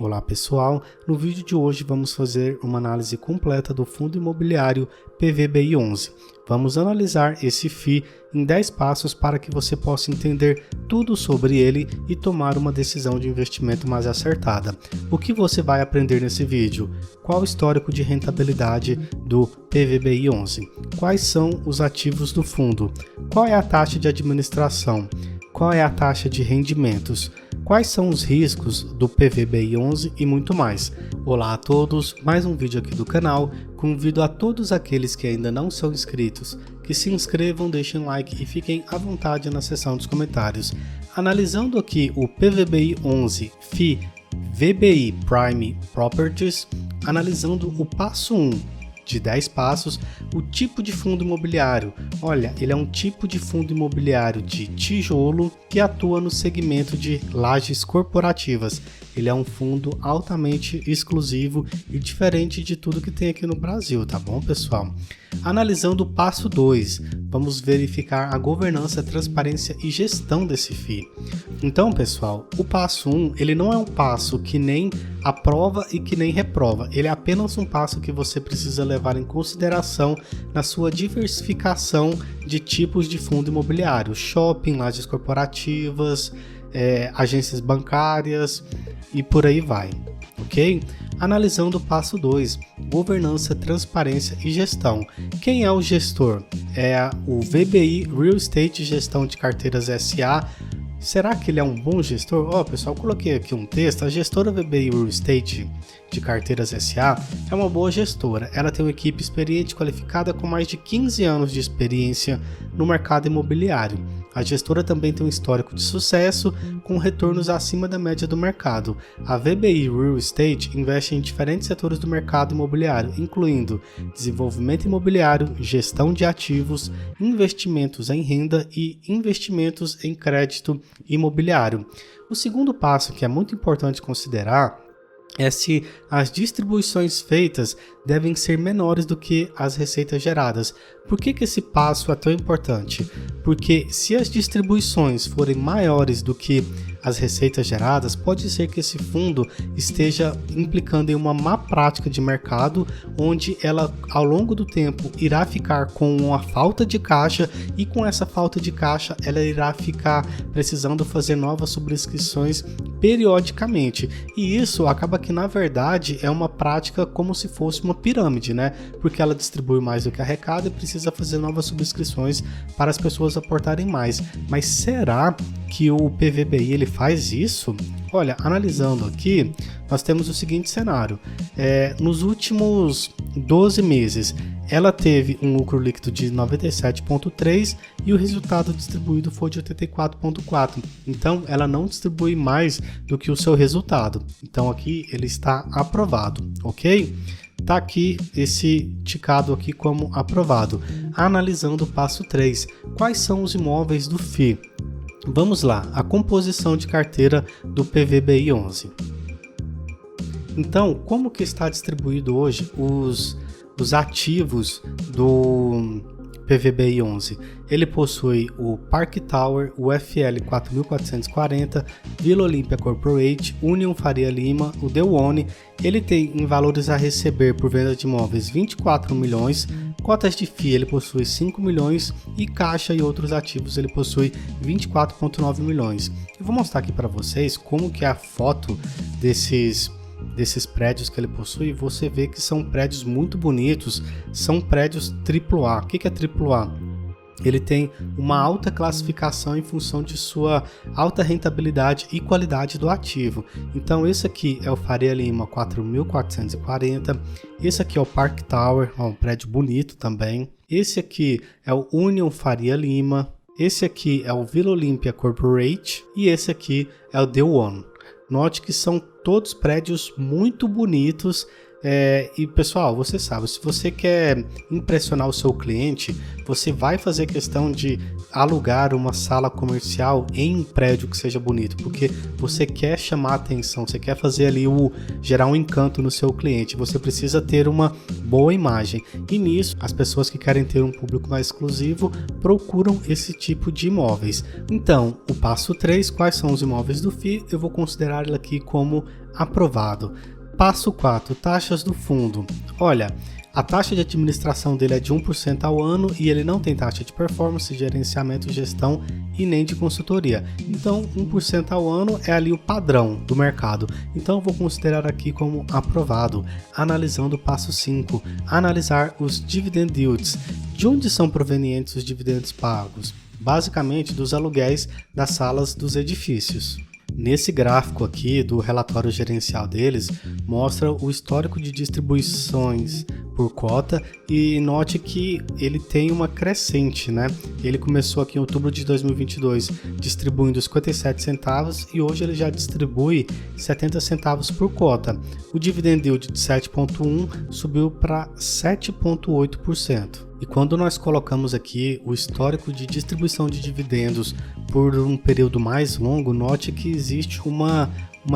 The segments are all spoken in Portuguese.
Olá pessoal, no vídeo de hoje vamos fazer uma análise completa do fundo imobiliário PVBI11. Vamos analisar esse FII em 10 passos para que você possa entender tudo sobre ele e tomar uma decisão de investimento mais acertada. O que você vai aprender nesse vídeo? Qual o histórico de rentabilidade do PVBI11? Quais são os ativos do fundo? Qual é a taxa de administração? Qual é a taxa de rendimentos? Quais são os riscos do PVBI11 e muito mais. Olá a todos, mais um vídeo aqui do canal. Convido a todos aqueles que ainda não são inscritos que se inscrevam, deixem um like e fiquem à vontade na seção dos comentários. Analisando aqui o PVBI11 FII VBI Prime Properties, analisando o passo 1 de 10 passos, o tipo de fundo imobiliário. Olha, ele é um tipo de fundo imobiliário de tijolo que atua no segmento de lajes corporativas. Ele é um fundo altamente exclusivo e diferente de tudo que tem aqui no Brasil, tá bom, pessoal? Analisando o passo 2, vamos verificar a governança, transparência e gestão desse FII. Então, pessoal, o passo 1, ele não é um passo que nem aprova e que nem reprova. Ele é apenas um passo que você precisa levar em consideração na sua diversificação de tipos de fundo imobiliário, shopping, lajes corporativas, agências bancárias e por aí vai, ok? Analisando o passo 2, governança, transparência e gestão. Quem é o gestor? É o VBI Real Estate Gestão de Carteiras SA. Será que ele é um bom gestor? Pessoal, coloquei aqui um texto. A gestora VBI Real Estate de Carteiras SA é uma boa gestora. Ela tem uma equipe experiente e qualificada com mais de 15 anos de experiência no mercado imobiliário. A gestora também tem um histórico de sucesso com retornos acima da média do mercado. A VBI Real Estate investe em diferentes setores do mercado imobiliário, incluindo desenvolvimento imobiliário, gestão de ativos, investimentos em renda e investimentos em crédito imobiliário. O segundo passo, que é muito importante considerar, é se as distribuições feitas devem ser menores do que as receitas geradas. Por que esse passo é tão importante? Porque se as distribuições forem maiores do que as receitas geradas, pode ser que esse fundo esteja implicando em uma má prática de mercado, onde ela ao longo do tempo irá ficar com uma falta de caixa e com essa falta de caixa ela irá ficar precisando fazer novas subscrições periodicamente. E isso acaba que na verdade é uma prática como se fosse uma pirâmide, né? Porque ela distribui mais do que arrecada e precisa fazer novas subscrições para as pessoas aportarem mais. Mas será que o PVBI ele faz isso? Olha, analisando aqui, nós temos o seguinte cenário. Nos últimos 12 meses, ela teve um lucro líquido de 97,3 e o resultado distribuído foi de 84,4. Então, ela não distribui mais do que o seu resultado. Então, aqui ele está aprovado, ok? Tá aqui esse ticado aqui como aprovado. Analisando o passo 3, quais são os imóveis do FII? Vamos lá, a composição de carteira do PVBI11. Então, como que está distribuído hoje os ativos do PVBI11? Ele possui o Park Tower, o FL 4440, Vila Olímpia Corporate, Union Faria Lima, o The One. Ele tem em valores a receber por venda de imóveis 24 milhões, cotas de FII ele possui 5 milhões e caixa e outros ativos ele possui 24,9 milhões. Eu vou mostrar aqui para vocês como que é a foto desses prédios que ele possui. Você vê que são prédios muito bonitos, são prédios AAA. O que é AAA? Ele tem uma alta classificação em função de sua alta rentabilidade e qualidade do ativo. Então esse aqui é o Faria Lima 4440, esse aqui é o Park Tower, um prédio bonito também. Esse aqui é o Union Faria Lima, esse aqui é o Vila Olímpia Corporate e esse aqui é o The One. Note que são todos prédios muito bonitos, E pessoal, você sabe, se você quer impressionar o seu cliente, você vai fazer questão de alugar uma sala comercial em um prédio que seja bonito, porque você quer chamar a atenção, você quer fazer ali gerar um encanto no seu cliente, você precisa ter uma boa imagem. E nisso, as pessoas que querem ter um público mais exclusivo procuram esse tipo de imóveis. Então, o passo 3, quais são os imóveis do FII? Eu vou considerar ele aqui como aprovado. Passo 4, taxas do fundo. Olha, a taxa de administração dele é de 1% ao ano e ele não tem taxa de performance, gerenciamento, gestão e nem de consultoria. Então, 1% ao ano é ali o padrão do mercado. Então, eu vou considerar aqui como aprovado. Analisando o passo 5, analisar os dividend yields. De onde são provenientes os dividendos pagos? Basicamente, dos aluguéis das salas dos edifícios. Nesse gráfico aqui do relatório gerencial deles, mostra o histórico de distribuições por cota e note que ele tem uma crescente, né? Ele começou aqui em outubro de 2022 distribuindo 57 centavos e hoje ele já distribui 70 centavos por cota. O dividend yield de 7,1 subiu para 7,8%. E quando nós colocamos aqui o histórico de distribuição de dividendos por um período mais longo, note que existe uma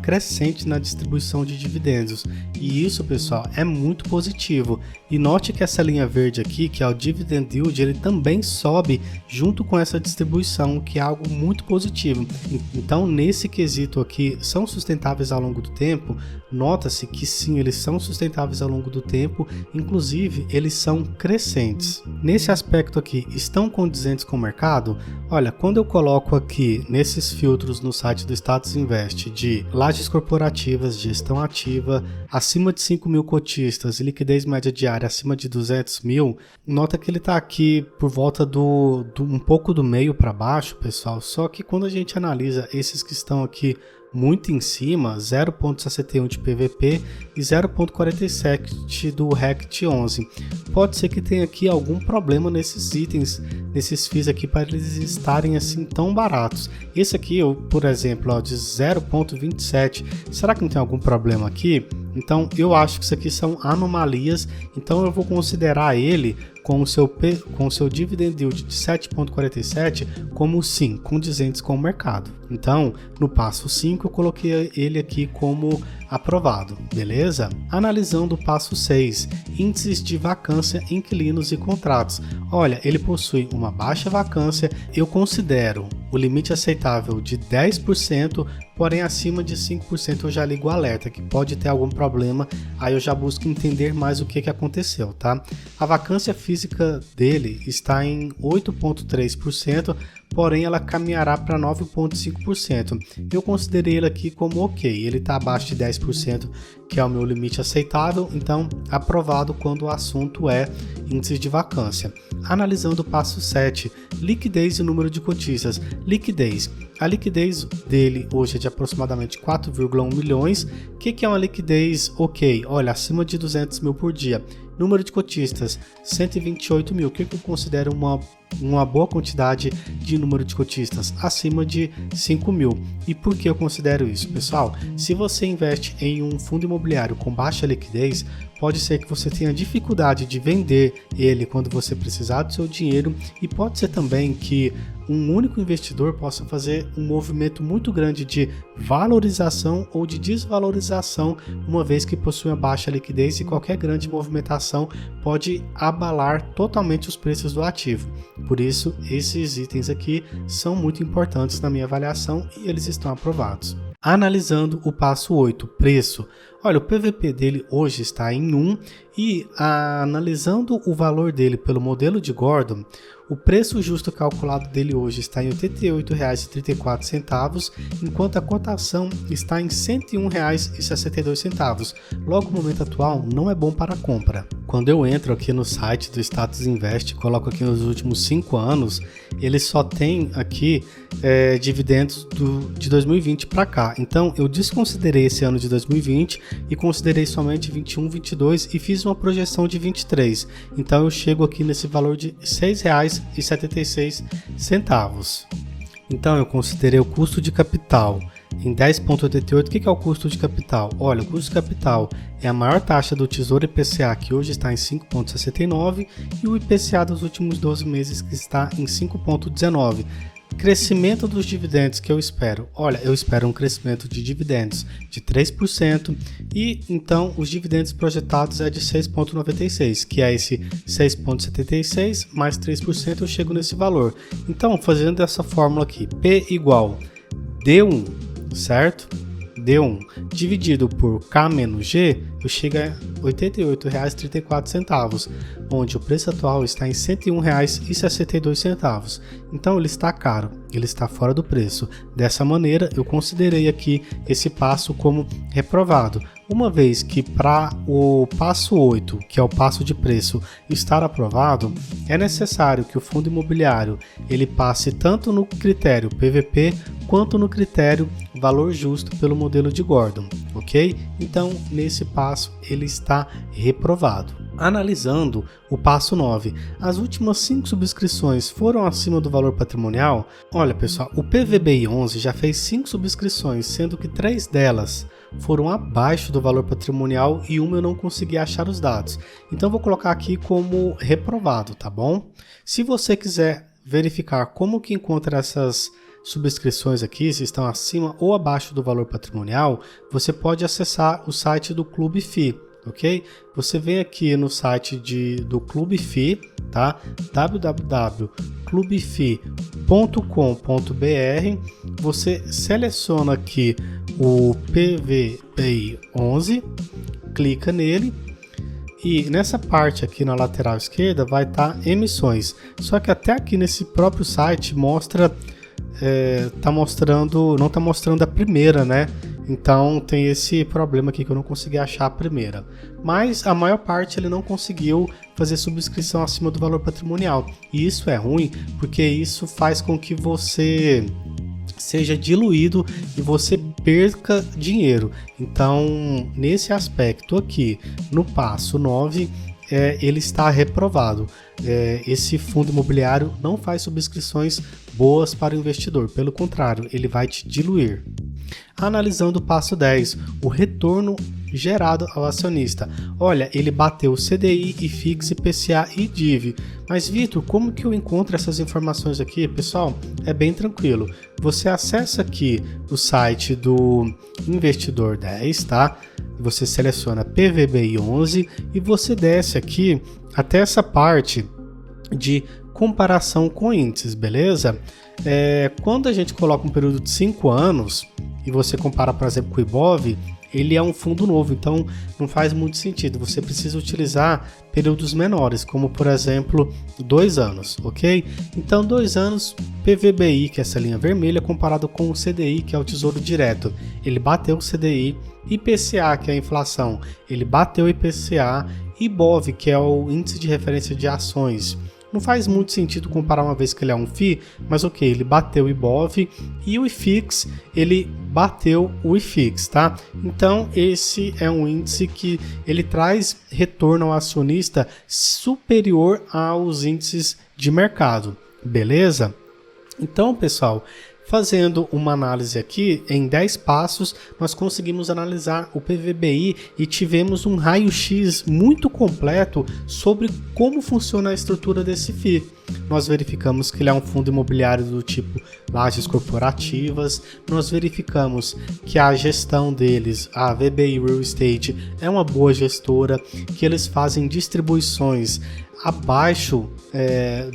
crescente na distribuição de dividendos. E isso, pessoal, é muito positivo. E note que essa linha verde aqui, que é o dividend yield, ele também sobe junto com essa distribuição, que é algo muito positivo. Então, nesse quesito aqui, são sustentáveis ao longo do tempo? Nota-se que sim, eles são sustentáveis ao longo do tempo, inclusive eles são crescentes. Nesse aspecto aqui, estão condizentes com o mercado? Olha, quando eu coloco aqui nesses filtros no site do Status Invest de lajes corporativas, gestão ativa, acima de 5 mil cotistas e liquidez média diária acima de 200 mil, nota que ele está aqui por volta um pouco do meio para baixo, pessoal, só que quando a gente analisa esses que estão aqui muito em cima, 0,61 de PVP e 0,47 do RECT 11. Pode ser que tenha aqui algum problema nesses itens, nesses FIIs aqui, para eles estarem assim tão baratos. Esse aqui, por exemplo, ó, de 0,27, será que não tem algum problema aqui? Então eu acho que isso aqui são anomalias, então eu vou considerar ele com o seu dividend yield de 7,47 como sim, condizentes com o mercado. Então, no passo 5 eu coloquei ele aqui como aprovado, beleza? Analisando o passo 6, índices de vacância, inquilinos e contratos. Olha, ele possui uma baixa vacância, eu considero o limite aceitável de 10%, porém acima de 5% eu já ligo o alerta, que pode ter algum problema, aí eu já busco entender mais o que aconteceu, tá? A vacância física dele está em 8,3%, porém ela caminhará para 9,5%. Eu considerei ele aqui como ok, ele está abaixo de 10%, que é o meu limite aceitável, então aprovado quando o assunto é índices de vacância. Analisando o passo 7, liquidez e número de cotistas. Liquidez. A liquidez dele hoje é de aproximadamente 4,1 milhões. O que é uma liquidez ok? Olha, acima de 200 mil por dia. Número de cotistas, 128 mil. O que eu considero uma boa quantidade de número de cotistas? Acima de 5 mil. E por que eu considero isso, pessoal? Se você investe em um fundo imobiliário com baixa liquidez, pode ser que você tenha dificuldade de vender ele quando você precisar do seu dinheiro, e pode ser também que um único investidor possa fazer um movimento muito grande de valorização ou de desvalorização, uma vez que possui uma baixa liquidez, e qualquer grande movimentação pode abalar totalmente os preços do ativo. Por isso, esses itens aqui são muito importantes na minha avaliação e eles estão aprovados. Analisando o passo 8, preço. Olha, o PVP dele hoje está em 1 e analisando o valor dele pelo modelo de Gordon, o preço justo calculado dele hoje está em R$ 88,34, enquanto a cotação está em R$ 101,62. Logo, o momento atual não é bom para compra. Quando eu entro aqui no site do Status Invest, coloco aqui nos últimos 5 anos, ele só tem aqui dividendos de 2020 para cá. Então, eu desconsiderei esse ano de 2020 e considerei somente 21, 22 e fiz uma projeção de 23. Então, eu chego aqui nesse valor de R$ 6,76. Então, eu considerei o custo de capital em 10,88, o que é o custo de capital? Olha, o custo de capital é a maior taxa do Tesouro IPCA, que hoje está em 5,69, e o IPCA dos últimos 12 meses, que está em 5,19. Crescimento dos dividendos que eu espero. Olha, eu espero um crescimento de dividendos de 3% e então os dividendos projetados é de 6,96, que é esse 6,76 mais 3%, eu chego nesse valor. Então, fazendo essa fórmula aqui, P igual D1, certo? D1 dividido por K menos G, eu chego a R$ 88,34, onde o preço atual está em R$ 101,62. Então ele está caro, ele está fora do preço. Dessa maneira, eu considerei aqui esse passo como reprovado. Uma vez que para o passo 8, que é o passo de preço, estar aprovado, é necessário que o fundo imobiliário ele passe tanto no critério PVP quanto no critério valor justo pelo modelo de Gordon, ok? Então, nesse passo, ele está reprovado. Analisando o passo 9, as últimas 5 subscrições foram acima do valor patrimonial? Olha, pessoal, o PVBI 11 já fez 5 subscrições, sendo que 3 delas foram abaixo do valor patrimonial e uma eu não consegui achar os dados. Então, vou colocar aqui como reprovado, tá bom? Se você quiser verificar como que encontra essas subscrições aqui, se estão acima ou abaixo do valor patrimonial, você pode acessar o site do Clube FI, ok? Você vem aqui no site do Clube FI, tá? www.clubefi.com.br, você seleciona aqui o PVBI 11, clica nele, e nessa parte aqui na lateral esquerda vai estar emissões. Só que até aqui nesse próprio site mostra não está mostrando a primeira, né? Então tem esse problema aqui que eu não consegui achar a primeira. Mas a maior parte ele não conseguiu fazer subscrição acima do valor patrimonial. E isso é ruim porque isso faz com que você seja diluído e você perca dinheiro. Então, nesse aspecto aqui, no passo 9, ele está reprovado. Esse fundo imobiliário não faz subscrições boas para o investidor, pelo contrário, ele vai te diluir. Analisando o passo 10, o retorno gerado ao acionista. Olha, ele bateu CDI, IFIX, IPCA e DIV. Mas, Vitor, como que eu encontro essas informações aqui? Pessoal, é bem tranquilo. Você acessa aqui o site do Investidor 10, tá? Você seleciona PVBI 11 e você desce aqui até essa parte de comparação com índices, beleza? Quando a gente coloca um período de 5 anos e você compara, por exemplo, com o IBOV, ele é um fundo novo, então não faz muito sentido. Você precisa utilizar períodos menores, como por exemplo 2 anos, ok? Então 2 anos, PVBI, que é essa linha vermelha, comparado com o CDI, que é o Tesouro Direto, ele bateu o CDI, IPCA, que é a inflação, ele bateu o IPCA, IBOV, que é o índice de referência de ações. Não faz muito sentido comparar uma vez que ele é um FI, mas ok, ele bateu o IBOV e o IFIX, ele bateu o IFIX, tá? Então esse é um índice que ele traz retorno ao acionista superior aos índices de mercado, beleza? Então, pessoal, fazendo uma análise aqui, em 10 passos, nós conseguimos analisar o PVBI e tivemos um raio-x muito completo sobre como funciona a estrutura desse FI. Nós verificamos que ele é um fundo imobiliário do tipo lajes corporativas, nós verificamos que a gestão deles, a VBI Real Estate, é uma boa gestora, que eles fazem distribuições abaixo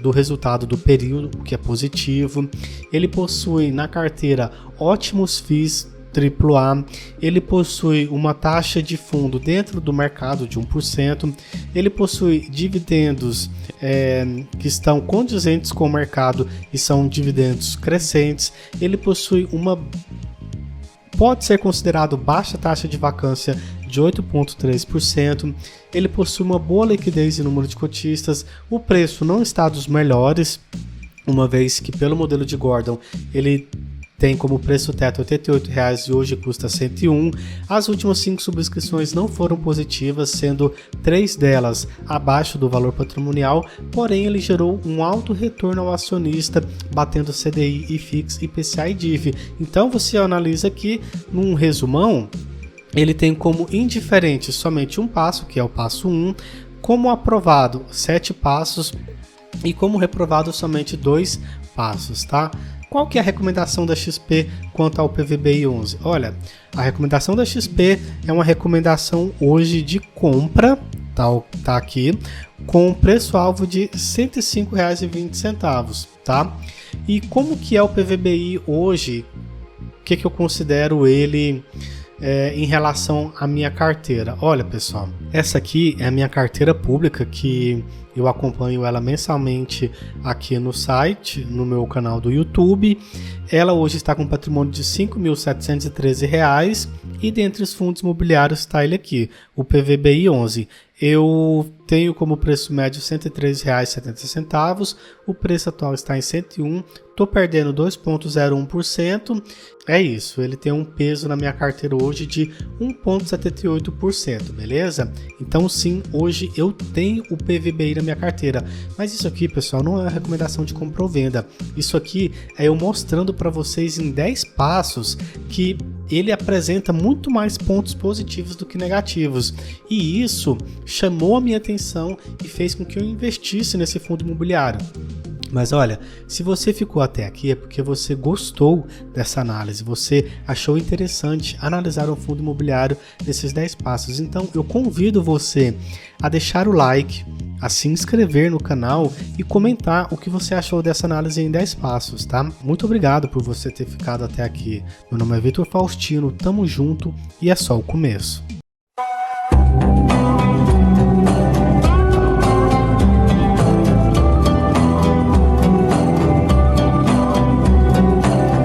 do resultado do período, o que é positivo. Ele possui na carteira ótimos FIIs AAA, ele possui uma taxa de fundo dentro do mercado de 1%, ele possui dividendos que estão condizentes com o mercado e são dividendos crescentes, ele possui pode ser considerado baixa taxa de vacância de 8,3%, ele possui uma boa liquidez e número de cotistas, o preço não está dos melhores, uma vez que pelo modelo de Gordon ele tem como preço teto R$ 88,00 e hoje custa R$ 101. As últimas 5 subscrições não foram positivas, sendo 3 delas abaixo do valor patrimonial, porém ele gerou um alto retorno ao acionista, batendo CDI, IFIX, IPCA e DIF. Então você analisa aqui, num resumão, ele tem como indiferente somente um passo, que é o passo 1, como aprovado 7 passos e como reprovado somente 2 passos, tá? Qual que é a recomendação da XP quanto ao PVBI11? Olha, a recomendação da XP é uma recomendação hoje de compra, tá aqui, com preço-alvo de R$ 105,20, tá? E como que é o PVBI hoje? O que eu considero ele em relação à minha carteira? Olha, pessoal, essa aqui é a minha carteira pública, que eu acompanho ela mensalmente aqui no site, no meu canal do YouTube. Ela hoje está com um patrimônio de R$ 5.713 e dentre os fundos imobiliários está ele aqui, o PVBI11. Eu tenho como preço médio R$ 103,70, o preço atual está em 101, estou perdendo 2,01%, é isso, ele tem um peso na minha carteira hoje de 1,78%, beleza? Então sim, hoje eu tenho o PVBI na minha carteira, mas isso aqui, pessoal, não é uma recomendação de compra ou venda, isso aqui é eu mostrando para vocês em 10 passos que ele apresenta muito mais pontos positivos do que negativos, e isso chamou a minha atenção e fez com que eu investisse nesse fundo imobiliário. Mas olha, se você ficou até aqui é porque você gostou dessa análise, você achou interessante analisar um fundo imobiliário nesses 10 passos. Então eu convido você a deixar o like, a se inscrever no canal e comentar o que você achou dessa análise em 10 passos, tá? Muito obrigado por você ter ficado até aqui. Meu nome é Vitor Faustino, tamo junto e é só o começo.